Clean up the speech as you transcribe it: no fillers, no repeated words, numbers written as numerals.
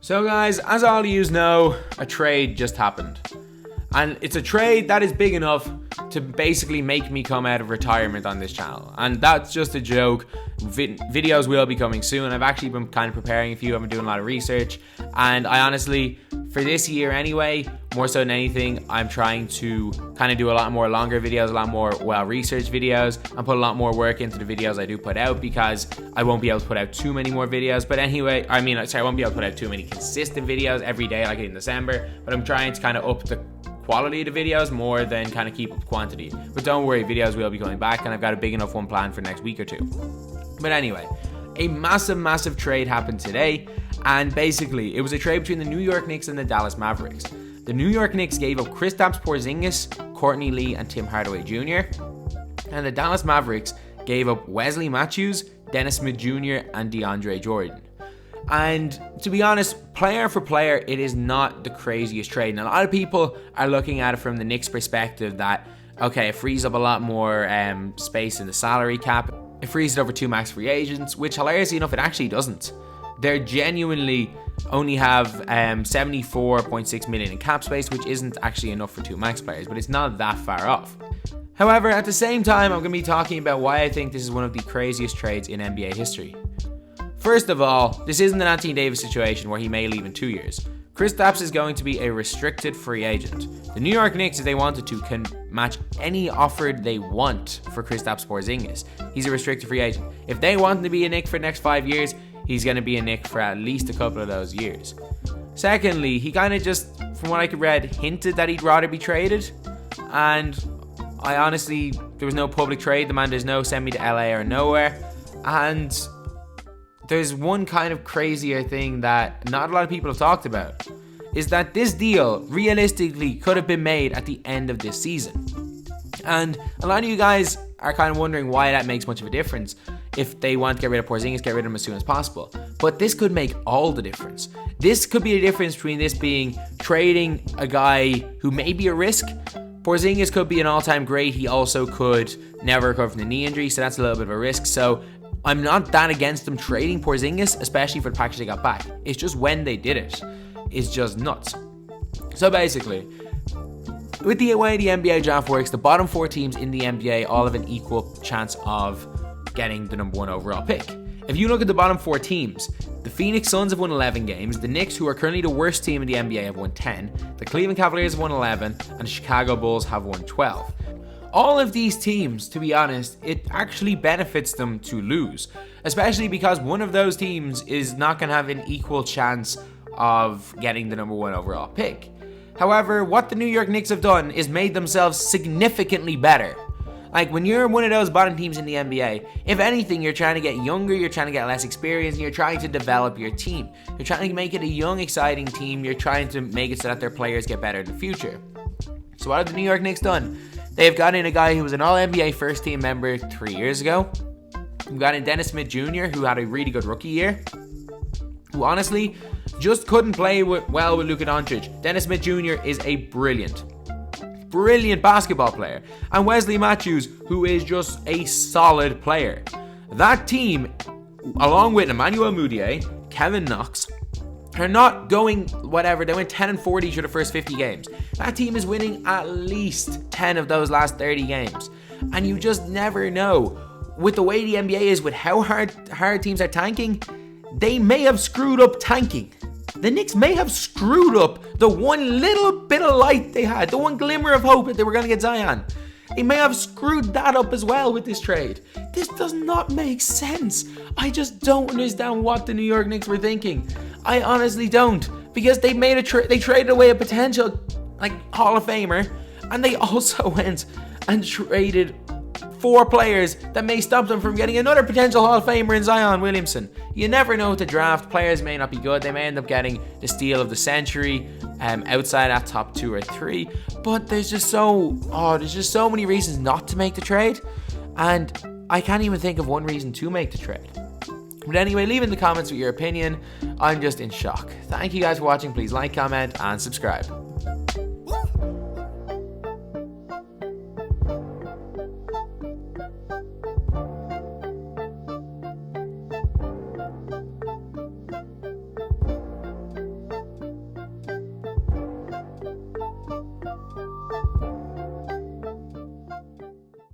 So guys, as all of you know, a trade just happened. And it's a trade that is big enough to basically make me come out of retirement on this channel. And that's just a joke. Videos will be coming soon. I've actually been kind of preparing a few. I've been doing a lot of research. And I honestly, for this year anyway, more so than anything, I'm trying to kind of do a lot more longer videos, a lot more well-researched videos, and put a lot more work into the videos I do put out, because I won't be able to put out too many more videos. But anyway, I won't be able to put out too many consistent videos every day like in December, but I'm trying to kind of up the quality of the videos more than kind of keep up quantity. But don't worry, videos will be coming back, and I've got a big enough one planned for next week or two. But anyway, a massive trade happened today, and basically it was a trade between the New York Knicks and the Dallas Mavericks. The New York Knicks gave up KRISTAPS Porzingis, Courtney Lee, and Tim Hardaway Jr. And the Dallas Mavericks gave up Wesley Matthews, Dennis Smith Jr., and DeAndre Jordan. And to be honest, player for player, it is not the craziest trade. And a lot of people are looking at it from the Knicks' perspective that, okay, it frees up a lot more space in the salary cap. It frees it over two max free agents, which hilariously enough, it actually doesn't. They're genuinely only have 74.6 million in cap space, which isn't actually enough for two max players, but it's not that far off. However, at the same time, I'm going to be talking about why I think this is one of the craziest trades in NBA history. First of all, this isn't an Anthony Davis situation where he may leave in 2 years. KRISTAPS is going to be a restricted free agent. The New York Knicks, if they wanted to, can match any offer they want for KRISTAPS Porzingis. He's a restricted free agent. If they want him to be a Knick for the next 5 years, he's going to be a Knick for at least a couple of those years. Secondly, he kind of just, from what I could read, hinted that he'd rather be traded. And I honestly, there was no public trade. The man does no send me to LA or nowhere. And there's one kind of crazier thing that not a lot of people have talked about, is that this deal realistically could have been made at the end of this season. And a lot of you guys are kind of wondering why that makes much of a difference. If they want to get rid of Porzingis, get rid of him as soon as possible. But this could make all the difference. This could be the difference between this being trading a guy who may be a risk. Porzingis could be an all-time great. He also could never recover from the knee injury, so that's a little bit of a risk. So I'm not that against them trading Porzingis, especially for the package they got back. It's just when they did it, it's just nuts. So basically, with the way the NBA draft works, the bottom 4 teams in the NBA all have an equal chance of getting the number 1 overall pick. If you look at the bottom 4 teams, the Phoenix Suns have won 11 games, the Knicks, who are currently the worst team in the NBA, have won 10, the Cleveland Cavaliers have won 11, and the Chicago Bulls have won 12. All of these teams, to be honest, it actually benefits them to lose, especially because one of those teams is not going to have an equal chance of getting the number 1 overall pick. However, what the New York Knicks have done is made themselves significantly better. Like, when you're one of those bottom teams in the NBA, if anything, you're trying to get younger, you're trying to get less experience, and you're trying to develop your team. You're trying to make it a young, exciting team. You're trying to make it so that their players get better in the future. So what have the New York Knicks done? They've got in a guy who was an All-NBA first-team member 3 years ago. We've got in Dennis Smith Jr., who had a really good rookie year, who honestly just couldn't play well with Luka Doncic. Dennis Smith Jr. is a brilliant basketball player. And Wesley Matthews, who is just a solid player. That team, along with Emmanuel Mudiay, Kevin Knox, are not going whatever. They went 10-40 through the first 50 games. That team is winning at least 10 of those last 30 games. And you just never know. With the way the NBA is, with how hard teams are tanking, they may have screwed up tanking. The Knicks may have screwed up the one little bit of light they had, the one glimmer of hope that they were going to get Zion. They may have screwed that up as well with this trade. This does not make sense. I just don't understand what the New York Knicks were thinking. I honestly don't, because they made they traded away a potential Hall of Famer, and they also went and traded 4 players that may stop them from getting another potential Hall of Famer in Zion Williamson. You never know with the draft. Players may not be good. They may end up getting the steal of the century outside that top 2 or 3. But there's just so many reasons not to make the trade, and I can't even think of one reason to make the trade. But anyway, leave in the comments with your opinion. I'm just in shock. Thank you guys for watching. Please like, comment, and subscribe.